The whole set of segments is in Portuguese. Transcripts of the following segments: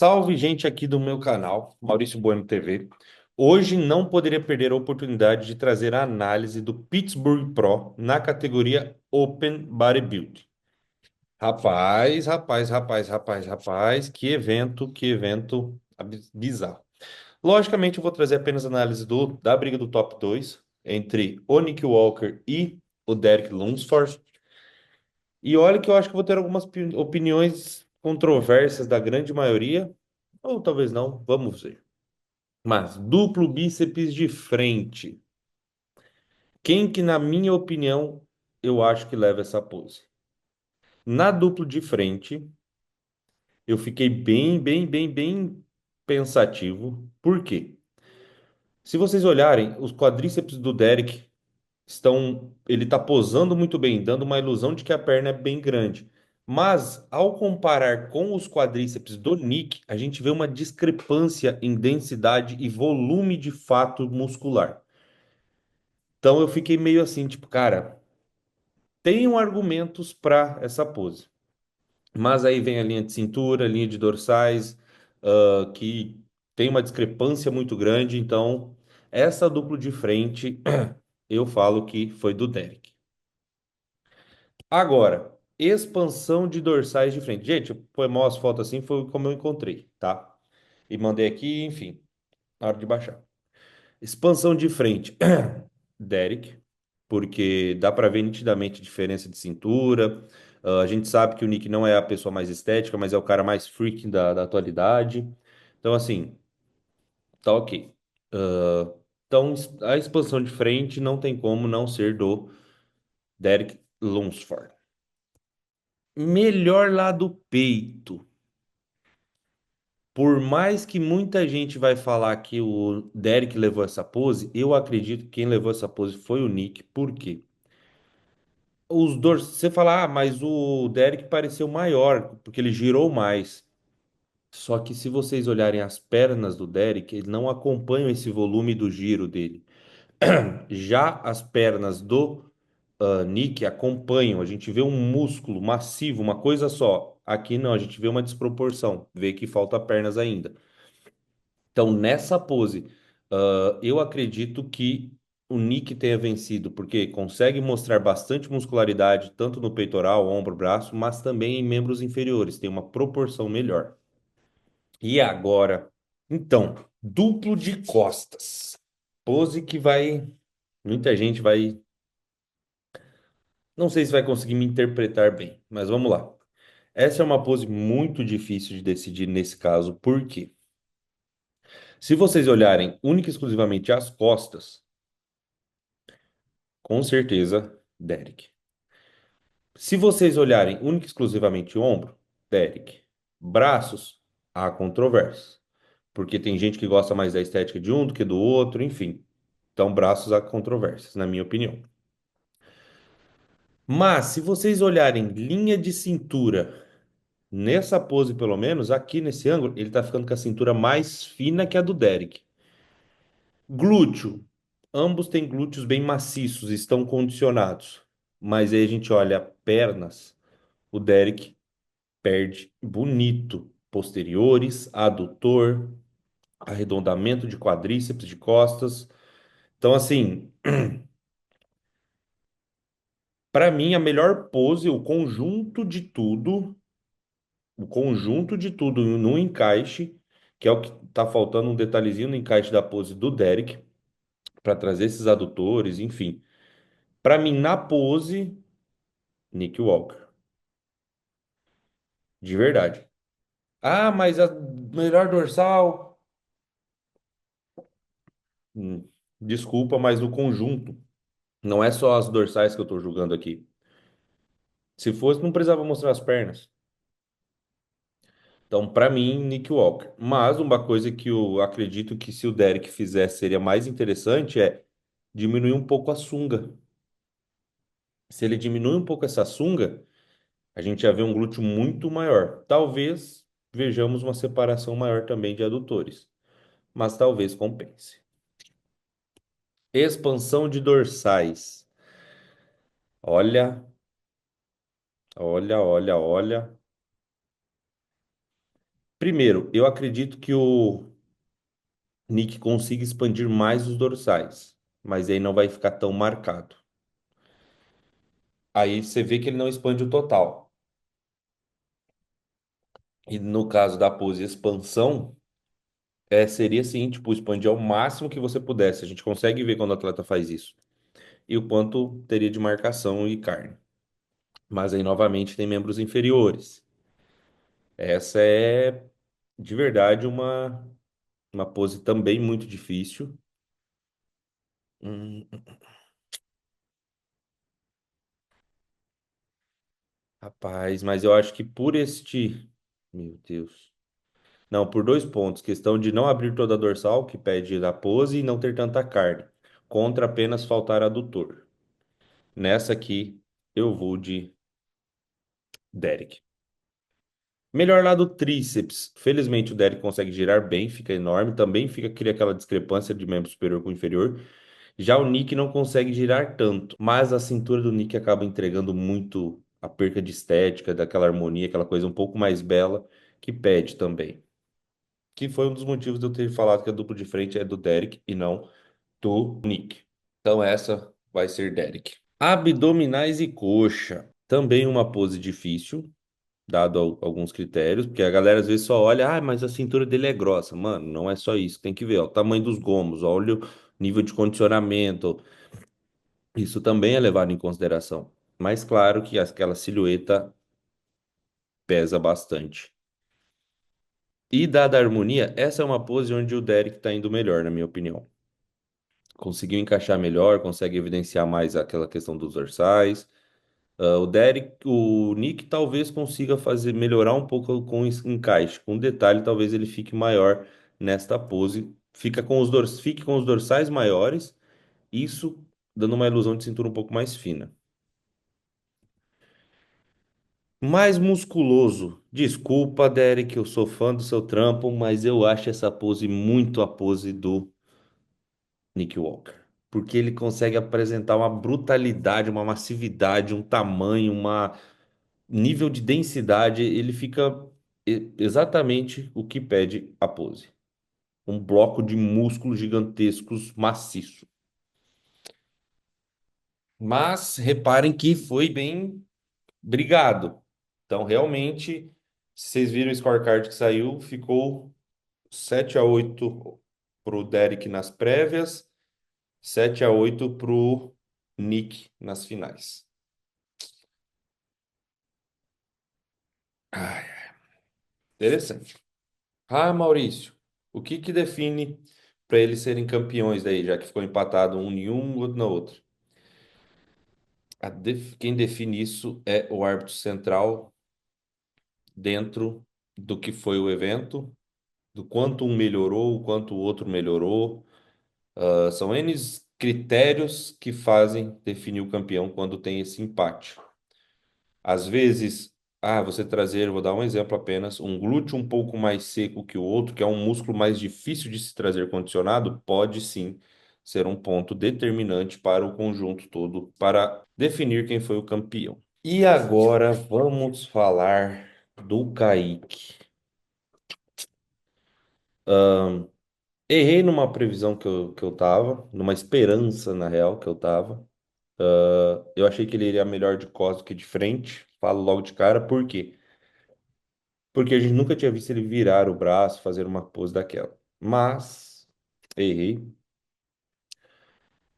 Salve, gente aqui do meu canal, Maurício Bueno TV. Hoje não poderia perder a oportunidade de trazer a análise do Pittsburgh Pro na categoria Open Bodybuilding. Rapaz, que evento bizarro. Logicamente, eu vou trazer apenas análise da briga do top 2 entre o Nick Walker e o Derek Lunsford. E olha que eu acho que vou ter algumas opiniões controversas da grande maioria, ou talvez não, vamos ver. Mas duplo bíceps de frente. Quem que, na minha opinião, eu acho que leva essa pose? Na duplo de frente, eu fiquei bem pensativo. Por quê? Se vocês olharem, os quadríceps do Derek ele está posando muito bem, dando uma ilusão de que a perna é bem grande. Mas, ao comparar com os quadríceps do Nick, a gente vê uma discrepância em densidade e volume de fato muscular. Então eu fiquei meio assim, tipo, cara, tenho argumentos para essa pose. Mas aí vem a linha de cintura, a linha de dorsais, que tem uma discrepância muito grande. Então, essa duplo de frente, eu falo que foi do Derek. Agora, expansão de dorsais de frente. Gente, foi mal as fotos assim, foi como eu encontrei, tá? E mandei aqui, enfim, na hora de baixar. Expansão de frente, Derek, porque dá para ver nitidamente a diferença de cintura. A gente sabe que o Nick não é a pessoa mais estética, mas é o cara mais freaking da atualidade. Então, assim, tá ok. Então, a expansão de frente não tem como não ser do Derek Lunsford. Melhor lá do peito. Por mais que muita gente vai falar que o Derek levou essa pose, eu acredito que quem levou essa pose foi o Nick. Por quê? Você fala, mas o Derek pareceu maior, porque ele girou mais. Só que se vocês olharem as pernas do Derek, ele não acompanham esse volume do giro dele. Já as pernas do Nick acompanham. A gente vê um músculo massivo, uma coisa só. Aqui não, a gente vê uma desproporção, vê que falta pernas ainda. Então, nessa pose, eu acredito que o Nick tenha vencido, porque consegue mostrar bastante muscularidade, tanto no peitoral, ombro, braço, mas também em membros inferiores, tem uma proporção melhor. E agora, então, duplo de costas. Pose que muita gente vai, não sei se vai conseguir me interpretar bem, mas vamos lá. Essa é uma pose muito difícil de decidir nesse caso, por quê? Se vocês olharem única e exclusivamente as costas, com certeza, Derek. Se vocês olharem única e exclusivamente o ombro, Derek. Braços, há controvérsias. Porque tem gente que gosta mais da estética de um do que do outro, enfim. Então, braços há controvérsias, na minha opinião. Mas, se vocês olharem linha de cintura, nessa pose pelo menos, aqui nesse ângulo, ele tá ficando com a cintura mais fina que a do Derek. Glúteo. Ambos têm glúteos bem maciços, estão condicionados. Mas aí a gente olha pernas, o Derek perde bonito. Posteriores, adutor, arredondamento de quadríceps, de costas. Então, assim, para mim, a melhor pose, o conjunto de tudo no encaixe, que é o que tá faltando um detalhezinho no encaixe da pose do Derek, para trazer esses adutores, enfim. Para mim, na pose, Nick Walker. De verdade. Ah, mas a melhor dorsal. Hum, Desculpa, mas o conjunto. Não é só as dorsais que eu tô julgando aqui. Se fosse, não precisava mostrar as pernas. Então, para mim, Nick Walker. Mas uma coisa que eu acredito que se o Derek fizesse seria mais interessante é diminuir um pouco a sunga. Se ele diminui um pouco essa sunga, a gente já vê um glúteo muito maior. Talvez vejamos uma separação maior também de adutores, mas talvez compense. Expansão de dorsais. Olha, olha. Primeiro, eu acredito que o Nick consiga expandir mais os dorsais, mas aí não vai ficar tão marcado. Aí você vê que ele não expande o total. E no caso da pose expansão, seria assim, tipo, expandir ao máximo que você pudesse. A gente consegue ver quando o atleta faz isso. E o quanto teria de marcação e carne. Mas aí, novamente, tem membros inferiores. Essa é, de verdade, uma pose também muito difícil. Hum, rapaz, mas eu acho que por este. Meu Deus. Não, por dois pontos. Questão de não abrir toda a dorsal, que pede da pose, e não ter tanta carne. Contra apenas faltar adutor. Nessa aqui, eu vou de Derek. Melhor lado tríceps. Felizmente o Derek consegue girar bem, fica enorme. Também fica cria aquela discrepância de membro superior com inferior. Já o Nick não consegue girar tanto, mas a cintura do Nick acaba entregando muito a perca de estética, daquela harmonia, aquela coisa um pouco mais bela que pede também. Que foi um dos motivos de eu ter falado que a dupla de frente é do Derek e não do Nick. Então essa vai ser Derek. Abdominais e coxa. Também uma pose difícil, dado alguns critérios, porque a galera às vezes só olha, ah, mas a cintura dele é grossa. Mano, não é só isso, tem que ver, ó, o tamanho dos gomos, olha o nível de condicionamento, isso também é levado em consideração. Mas claro que aquela silhueta pesa bastante. E dada a harmonia, essa é uma pose onde o Derek tá indo melhor, na minha opinião. Conseguiu encaixar melhor, consegue evidenciar mais aquela questão dos dorsais. O Derek, o Nick talvez consiga fazer melhorar um pouco com esse encaixe. Com detalhe, talvez ele fique maior nesta pose. Fique com os dorsais maiores, isso dando uma ilusão de cintura um pouco mais fina. Mais musculoso. Desculpa, Derek, eu sou fã do seu trampo, mas eu acho essa pose muito a pose do Nick Walker. Porque ele consegue apresentar uma brutalidade, uma massividade, um tamanho, uma nível de densidade, ele fica exatamente o que pede a pose. Um bloco de músculos gigantescos, maciço. Mas reparem que foi bem brigado. Então, realmente, se vocês viram o scorecard que saiu, ficou 7-8 pro Derek nas prévias, 7-8 pro Nick nas finais. Ah, interessante. Ah, Maurício, o que que define para eles serem campeões daí, já que ficou empatado um em um, outro na outra? Quem define isso é o árbitro central dentro do que foi o evento, do quanto um melhorou, o quanto o outro melhorou. São N critérios que fazem definir o campeão quando tem esse empate. Às vezes, você trazer, vou dar um exemplo apenas, um glúteo um pouco mais seco que o outro, que é um músculo mais difícil de se trazer condicionado, pode sim ser um ponto determinante para o conjunto todo, para definir quem foi o campeão. E agora vamos falar do Kaique. Errei numa previsão que eu tava, numa esperança, na real, que eu tava. Eu achei que ele iria melhor de costas do que de frente. Falo logo de cara, por quê? Porque a gente nunca tinha visto ele virar o braço, fazer uma pose daquela. Mas, errei.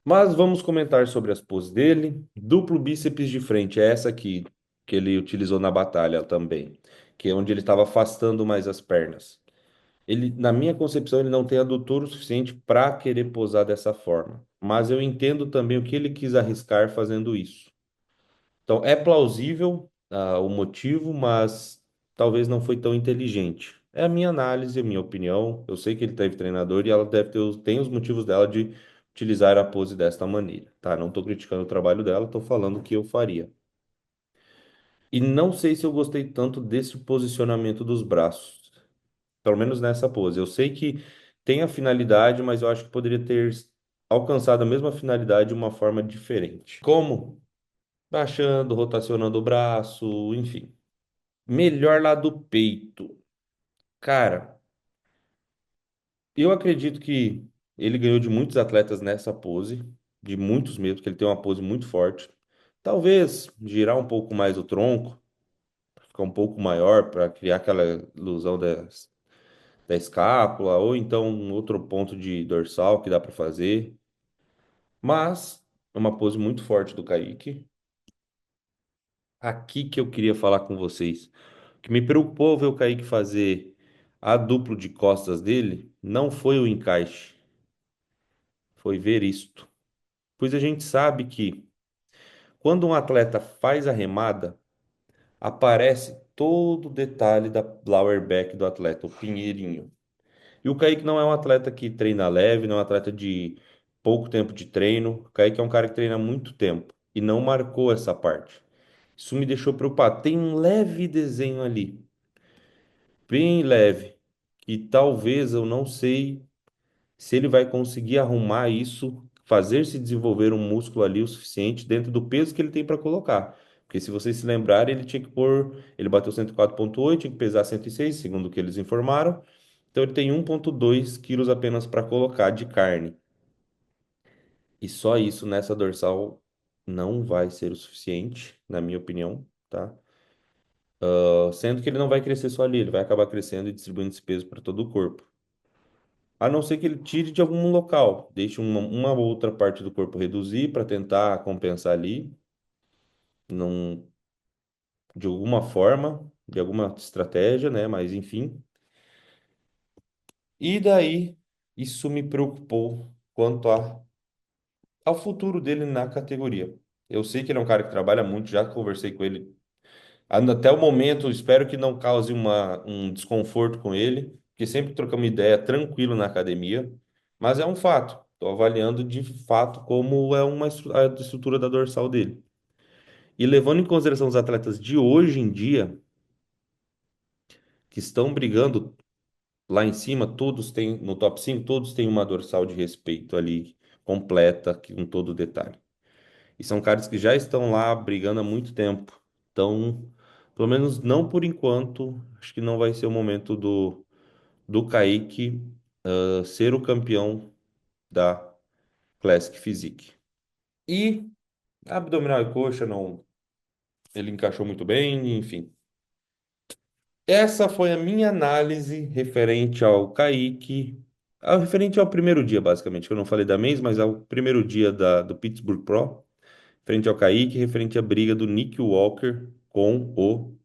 Mas vamos comentar sobre as poses dele. Duplo bíceps de frente, é essa aqui que ele utilizou na batalha também, que é onde ele estava afastando mais as pernas. Ele, na minha concepção, ele não tem adutor o suficiente para querer posar dessa forma. Mas eu entendo também o que ele quis arriscar fazendo isso. Então, é plausível, o motivo, mas talvez não foi tão inteligente. É a minha análise, a minha opinião. Eu sei que ele teve treinador e ela deve ter, tem os motivos dela de utilizar a pose desta maneira, tá? Não estou criticando o trabalho dela, estou falando o que eu faria. E não sei se eu gostei tanto desse posicionamento dos braços, pelo menos nessa pose. Eu sei que tem a finalidade, mas eu acho que poderia ter alcançado a mesma finalidade de uma forma diferente. Como? Baixando, rotacionando o braço, enfim. Melhor lá do peito. Cara, eu acredito que ele ganhou de muitos atletas nessa pose, de muitos mesmo, que ele tem uma pose muito forte. Talvez girar um pouco mais o tronco, ficar um pouco maior para criar aquela ilusão da escápula, ou então um outro ponto de dorsal que dá para fazer. Mas é uma pose muito forte do Kaique. Aqui que eu queria falar com vocês. O que me preocupou ver o Kaique fazer a duplo de costas dele não foi o encaixe, foi ver isto. Pois a gente sabe que quando um atleta faz a remada, aparece todo o detalhe da lower back do atleta, o pinheirinho. E o Kaique não é um atleta que treina leve, não é um atleta de pouco tempo de treino. O Kaique é um cara que treina há muito tempo e não marcou essa parte. Isso me deixou preocupado. Tem um leve desenho ali, bem leve, que talvez eu não sei se ele vai conseguir arrumar isso, fazer se desenvolver um músculo ali o suficiente dentro do peso que ele tem para colocar. Porque se vocês se lembrarem, ele tinha que pôr, ele bateu 104,8, tinha que pesar 106, segundo o que eles informaram. Então ele tem 1,2 quilos apenas para colocar de carne. E só isso nessa dorsal não vai ser o suficiente, na minha opinião, tá? Sendo que ele não vai crescer só ali, ele vai acabar crescendo e distribuindo esse peso para todo o corpo. A não ser que ele tire de algum local, deixe uma outra parte do corpo reduzir para tentar compensar ali, num, de alguma forma, de alguma estratégia, né? Mas enfim. E daí, isso me preocupou quanto ao futuro dele na categoria. Eu sei que ele é um cara que trabalha muito, já conversei com ele. Até o momento, espero que não cause um desconforto com ele, porque sempre trocamos ideia tranquilo na academia, mas é um fato. Estou avaliando de fato como é a estrutura da dorsal dele. E levando em consideração os atletas de hoje em dia, que estão brigando lá em cima, todos têm, no top 5 todos têm uma dorsal de respeito ali, completa, com todo o detalhe. E são caras que já estão lá brigando há muito tempo. Então, pelo menos não por enquanto, acho que não vai ser o momento do Kaique ser o campeão da Classic Physique. E abdominal e coxa, não, ele encaixou muito bem, enfim. Essa foi a minha análise referente ao Kaique, referente ao primeiro dia, basicamente, que eu não falei da mês, mas ao primeiro dia do Pittsburgh Pro, frente ao Kaique, referente à briga do Nick Walker com o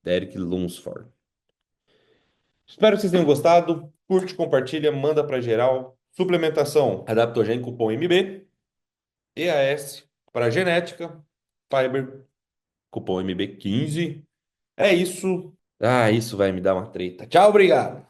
Derek Lunsford. Espero que vocês tenham gostado. Curte, compartilha, manda para geral. Suplementação Adaptogen cupom MB. EAS para genética. Fiber cupom MB15. É isso. Ah, isso vai me dar uma treta. Tchau, obrigado.